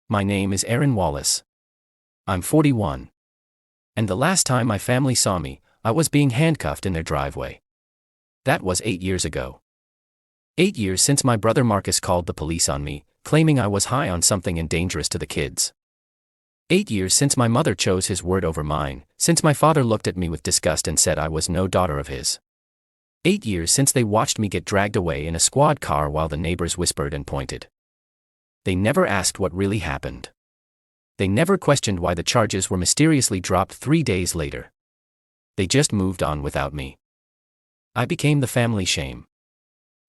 My name is Aaron Wallace. I'm 41. And the last time my family saw me, I was being handcuffed in their driveway. That was 8 years ago. 8 years since my brother Marcus called the police on me, claiming I was high on something and dangerous to the kids. 8 years since my mother chose his word over mine, since my father looked at me with disgust and said I was no daughter of his. 8 years since they watched me get dragged away in a squad car while the neighbors whispered and pointed. They never asked what really happened. They never questioned why the charges were mysteriously dropped 3 days later. They just moved on without me. I became the family shame.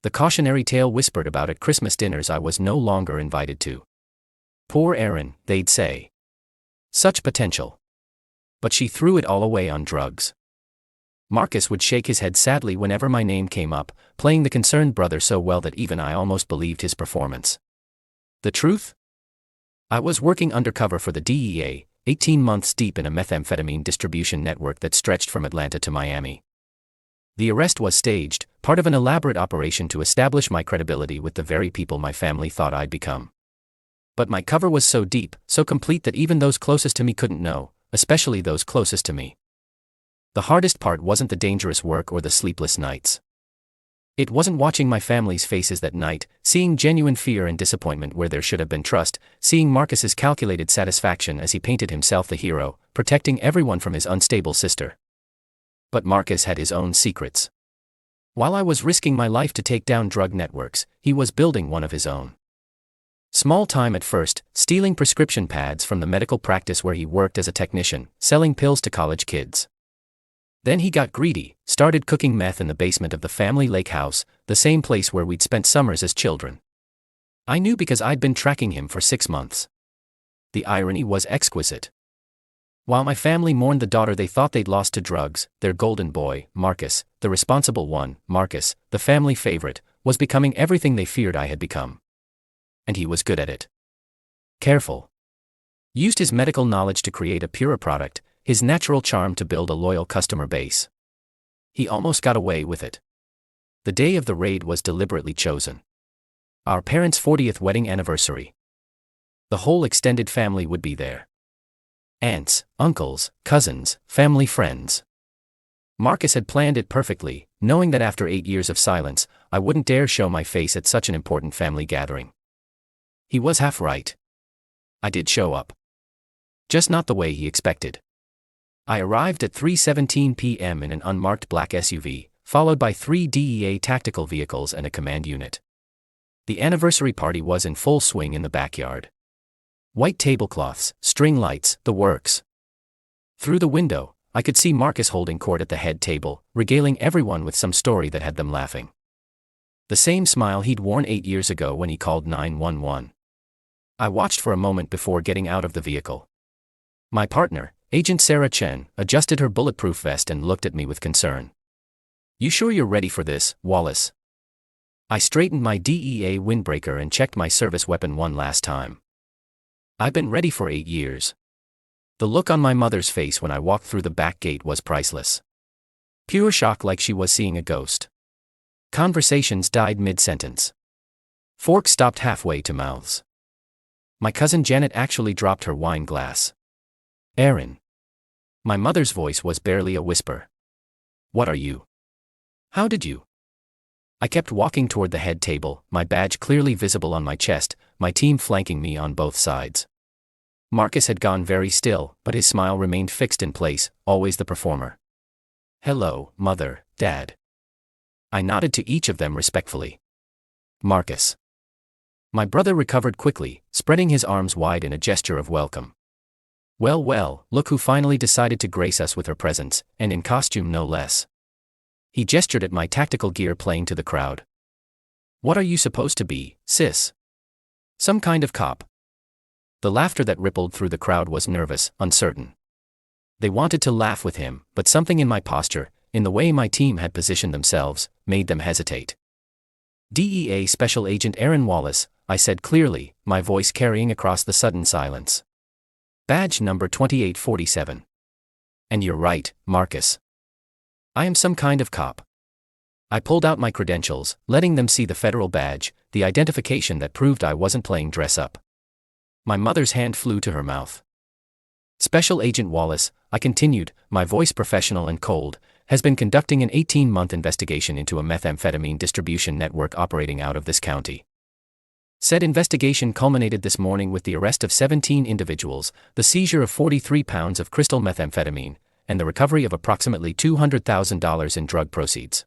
The cautionary tale whispered about at Christmas dinners I was no longer invited to. Poor Erin, they'd say. Such potential. But she threw it all away on drugs. Marcus would shake his head sadly whenever my name came up, playing the concerned brother so well that even I almost believed his performance. The truth? I was working undercover for the DEA, 18 months deep in a methamphetamine distribution network that stretched from Atlanta to Miami. The arrest was staged, part of an elaborate operation to establish my credibility with the very people my family thought I'd become. But my cover was so deep, so complete that even those closest to me couldn't know, especially those closest to me. The hardest part wasn't the dangerous work or the sleepless nights. It wasn't watching my family's faces that night, seeing genuine fear and disappointment where there should have been trust, seeing Marcus's calculated satisfaction as he painted himself the hero, protecting everyone from his unstable sister. But Marcus had his own secrets. While I was risking my life to take down drug networks, he was building one of his own. Small time at first, stealing prescription pads from the medical practice where he worked as a technician, selling pills to college kids. Then he got greedy, started cooking meth in the basement of the family lake house, the same place where we'd spent summers as children. I knew because I'd been tracking him for 6 months. The irony was exquisite. While my family mourned the daughter they thought they'd lost to drugs, their golden boy, Marcus, the responsible one, Marcus, the family favorite, was becoming everything they feared I had become. And he was good at it. Careful. Used his medical knowledge to create a purer product, his natural charm to build a loyal customer base. He almost got away with it. The day of the raid was deliberately chosen. Our parents' 40th wedding anniversary. The whole extended family would be there. Aunts, uncles, cousins, family friends. Marcus had planned it perfectly, knowing that after 8 years of silence, I wouldn't dare show my face at such an important family gathering. He was half right. I did show up. Just not the way he expected. I arrived at 3:17 p.m. in an unmarked black SUV, followed by 3 DEA tactical vehicles and a command unit. The anniversary party was in full swing in the backyard. White tablecloths, string lights, the works. Through the window, I could see Marcus holding court at the head table, regaling everyone with some story that had them laughing. The same smile he'd worn 8 years ago when he called 911. I watched for a moment before getting out of the vehicle. My partner, Agent Sarah Chen, adjusted her bulletproof vest and looked at me with concern. "You sure you're ready for this, Wallace?" I straightened my DEA windbreaker and checked my service weapon one last time. I've been ready for 8 years. The look on my mother's face when I walked through the back gate was priceless. Pure shock, like she was seeing a ghost. Conversations died mid-sentence. Forks stopped halfway to mouths. My cousin Janet actually dropped her wine glass. "Aaron." My mother's voice was barely a whisper. "What are you? How did you?" I kept walking toward the head table, my badge clearly visible on my chest, my team flanking me on both sides. Marcus had gone very still, but his smile remained fixed in place, always the performer. "Hello, Mother, Dad." I nodded to each of them respectfully. "Marcus." My brother recovered quickly, spreading his arms wide in a gesture of welcome. "Well, well, look who finally decided to grace us with her presence, and in costume no less." He gestured at my tactical gear playing to the crowd. "What are you supposed to be, sis? Some kind of cop?" The laughter that rippled through the crowd was nervous, uncertain. They wanted to laugh with him, but something in my posture, in the way my team had positioned themselves, made them hesitate. "DEA Special Agent Aaron Wallace," I said clearly, my voice carrying across the sudden silence. "Badge number 2847. And you're right, Marcus. I am some kind of cop." I pulled out my credentials, letting them see the federal badge, the identification that proved I wasn't playing dress up. My mother's hand flew to her mouth. Special Agent Wallace, I continued, my voice professional and cold, has been conducting an 18-month investigation into a methamphetamine distribution network operating out of this county. Said investigation culminated this morning with the arrest of 17 individuals, the seizure of 43 pounds of crystal methamphetamine, and the recovery of approximately $200,000 in drug proceeds.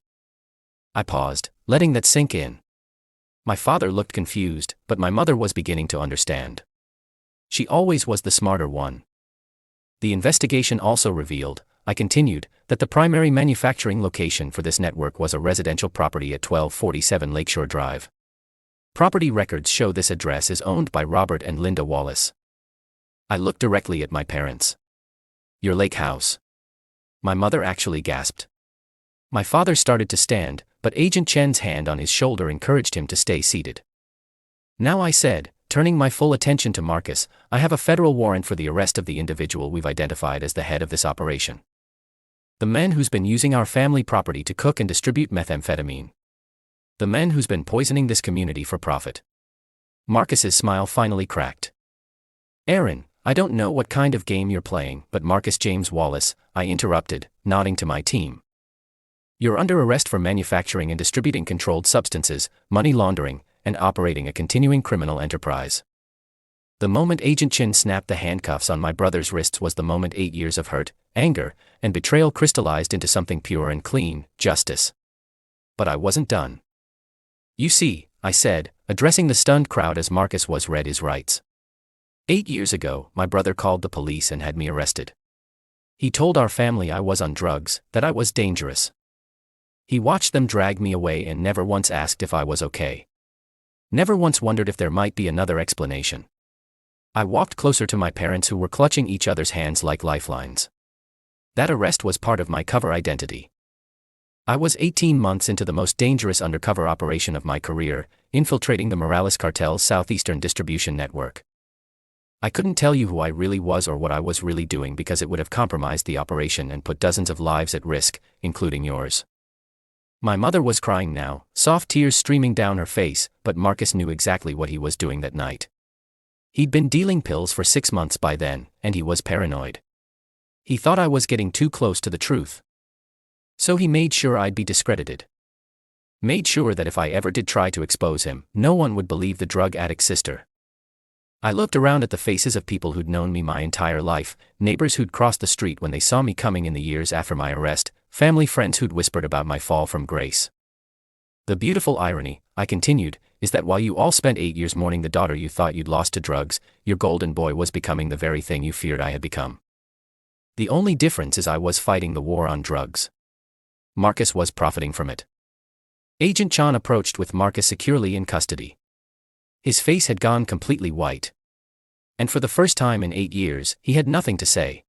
I paused, letting that sink in. My father looked confused, but my mother was beginning to understand. She always was the smarter one. The investigation also revealed, I continued, that the primary manufacturing location for this network was a residential property at 1247 Lakeshore Drive. Property records show this address is owned by Robert and Linda Wallace. I looked directly at my parents. Your lake house. My mother actually gasped. My father started to stand, but Agent Chen's hand on his shoulder encouraged him to stay seated. Now I said, turning my full attention to Marcus, I have a federal warrant for the arrest of the individual we've identified as the head of this operation. The man who's been using our family property to cook and distribute methamphetamine. The man who's been poisoning this community for profit. Marcus's smile finally cracked. Aaron, I don't know what kind of game you're playing, but Marcus James Wallace, I interrupted, nodding to my team. You're under arrest for manufacturing and distributing controlled substances, money laundering, and operating a continuing criminal enterprise. The moment Agent Chin snapped the handcuffs on my brother's wrists was the moment 8 years of hurt, anger, and betrayal crystallized into something pure and clean, justice. But I wasn't done. You see, I said, addressing the stunned crowd as Marcus was read his rights. 8 years ago, my brother called the police and had me arrested. He told our family I was on drugs, that I was dangerous. He watched them drag me away and never once asked if I was okay. Never once wondered if there might be another explanation. I walked closer to my parents who were clutching each other's hands like lifelines. That arrest was part of my cover identity. I was 18 months into the most dangerous undercover operation of my career, infiltrating the Morales cartel's southeastern distribution network. I couldn't tell you who I really was or what I was really doing because it would have compromised the operation and put dozens of lives at risk, including yours. My mother was crying now, soft tears streaming down her face, but Marcus knew exactly what he was doing that night. He'd been dealing pills for 6 months by then, and he was paranoid. He thought I was getting too close to the truth. So he made sure I'd be discredited. Made sure that if I ever did try to expose him, no one would believe the drug addict's sister. I looked around at the faces of people who'd known me my entire life, neighbors who'd crossed the street when they saw me coming in the years after my arrest, family friends who'd whispered about my fall from grace. The beautiful irony, I continued, is that while you all spent 8 years mourning the daughter you thought you'd lost to drugs, your golden boy was becoming the very thing you feared I had become. The only difference is I was fighting the war on drugs. Marcus was profiting from it. Agent Chan approached with Marcus securely in custody. His face had gone completely white. And for the first time in 8 years, he had nothing to say.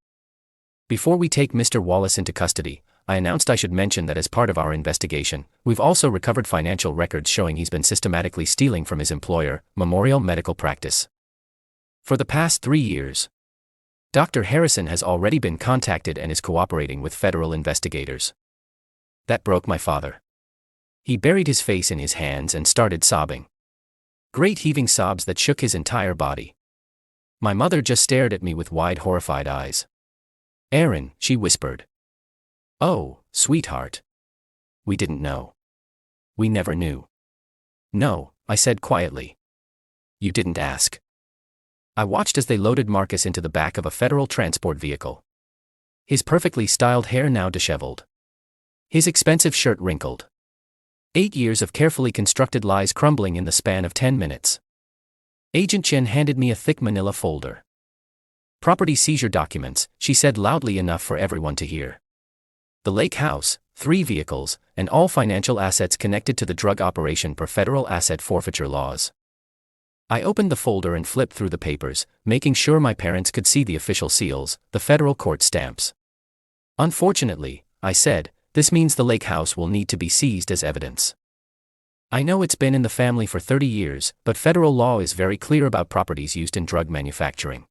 Before we take Mr. Wallace into custody, I announced I should mention that as part of our investigation, we've also recovered financial records showing he's been systematically stealing from his employer, Memorial Medical Practice. For the past 3 years, Dr. Harrison has already been contacted and is cooperating with federal investigators. That broke my father. He buried his face in his hands and started sobbing. Great heaving sobs that shook his entire body. My mother just stared at me with wide, horrified eyes. Aaron, she whispered. Oh, sweetheart. We didn't know. We never knew. No, I said quietly. You didn't ask. I watched as they loaded Marcus into the back of a federal transport vehicle. His perfectly styled hair now disheveled. His expensive shirt wrinkled. 8 years of carefully constructed lies crumbling in the span of 10 minutes. Agent Chen handed me a thick manila folder. Property seizure documents, she said loudly enough for everyone to hear. The lake house, 3 vehicles, and all financial assets connected to the drug operation per federal asset forfeiture laws. I opened the folder and flipped through the papers, making sure my parents could see the official seals, the federal court stamps. Unfortunately, I said, this means the lake house will need to be seized as evidence. I know it's been in the family for 30 years, but federal law is very clear about properties used in drug manufacturing.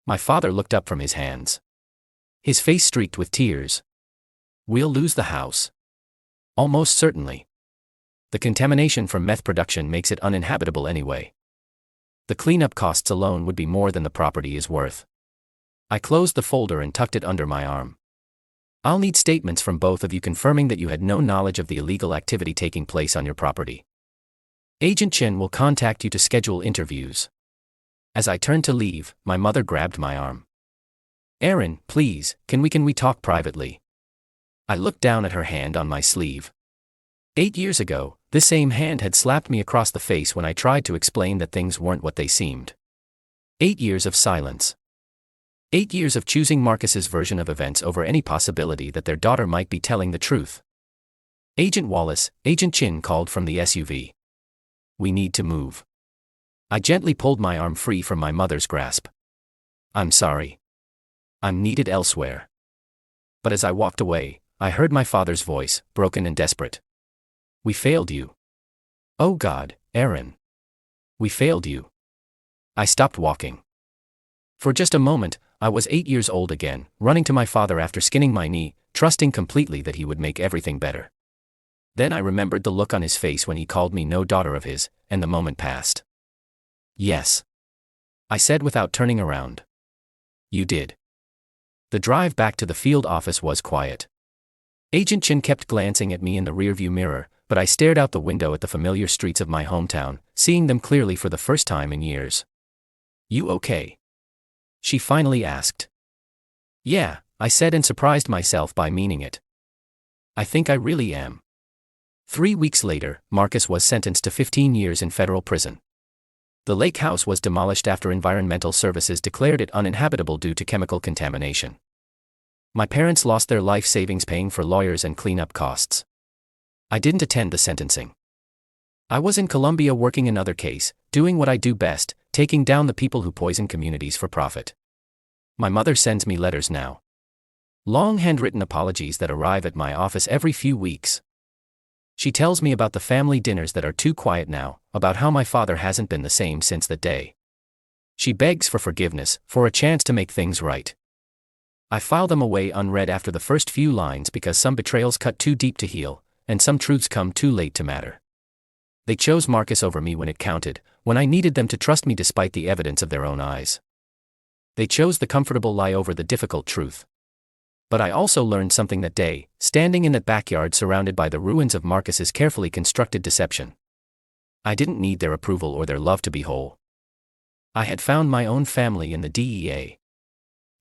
My father looked up from his hands. His face streaked with tears. We'll lose the house. Almost certainly. The contamination from meth production makes it uninhabitable anyway. The cleanup costs alone would be more than the property is worth. I closed the folder and tucked it under my arm. I'll need statements from both of you confirming that you had no knowledge of the illegal activity taking place on your property. Agent Chen will contact you to schedule interviews. As I turned to leave, my mother grabbed my arm. Aaron, please, can we talk privately? I looked down at her hand on my sleeve. 8 years ago, this same hand had slapped me across the face when I tried to explain that things weren't what they seemed. 8 years of silence. 8 years of choosing Marcus's version of events over any possibility that their daughter might be telling the truth. Agent Wallace, Agent Chin called from the SUV. We need to move. I gently pulled my arm free from my mother's grasp. I'm sorry. I'm needed elsewhere. But as I walked away, I heard my father's voice, broken and desperate. We failed you. Oh God, Aaron. We failed you. I stopped walking. For just a moment, I was 8 years old again, running to my father after skinning my knee, trusting completely that he would make everything better. Then I remembered the look on his face when he called me no daughter of his, and the moment passed. Yes. I said without turning around. You did. The drive back to the field office was quiet. Agent Chin kept glancing at me in the rearview mirror, but I stared out the window at the familiar streets of my hometown, seeing them clearly for the first time in years. You okay? She finally asked. Yeah, I said and surprised myself by meaning it. I think I really am. 3 weeks later, Marcus was sentenced to 15 years in federal prison. The lake house was demolished after environmental services declared it uninhabitable due to chemical contamination. My parents lost their life savings paying for lawyers and cleanup costs. I didn't attend the sentencing. I was in Colombia working another case, doing what I do best, taking down the people who poison communities for profit. My mother sends me letters now. Long handwritten apologies that arrive at my office every few weeks. She tells me about the family dinners that are too quiet now, about how my father hasn't been the same since that day. She begs for forgiveness, for a chance to make things right. I file them away unread after the first few lines because some betrayals cut too deep to heal, and some truths come too late to matter. They chose Marcus over me when it counted, when I needed them to trust me despite the evidence of their own eyes. They chose the comfortable lie over the difficult truth. But I also learned something that day, standing in that backyard surrounded by the ruins of Marcus's carefully constructed deception. I didn't need their approval or their love to be whole. I had found my own family in the DEA.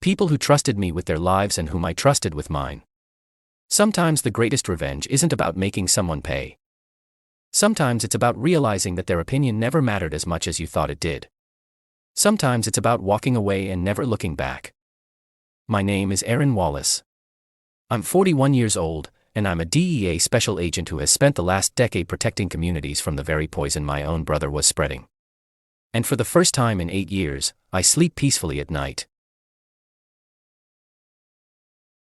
People who trusted me with their lives and whom I trusted with mine. Sometimes the greatest revenge isn't about making someone pay. Sometimes it's about realizing that their opinion never mattered as much as you thought it did. Sometimes it's about walking away and never looking back. My name is Aaron Wallace. I'm 41 years old, and I'm a DEA special agent who has spent the last decade protecting communities from the very poison my own brother was spreading. And for the first time in 8 years, I sleep peacefully at night.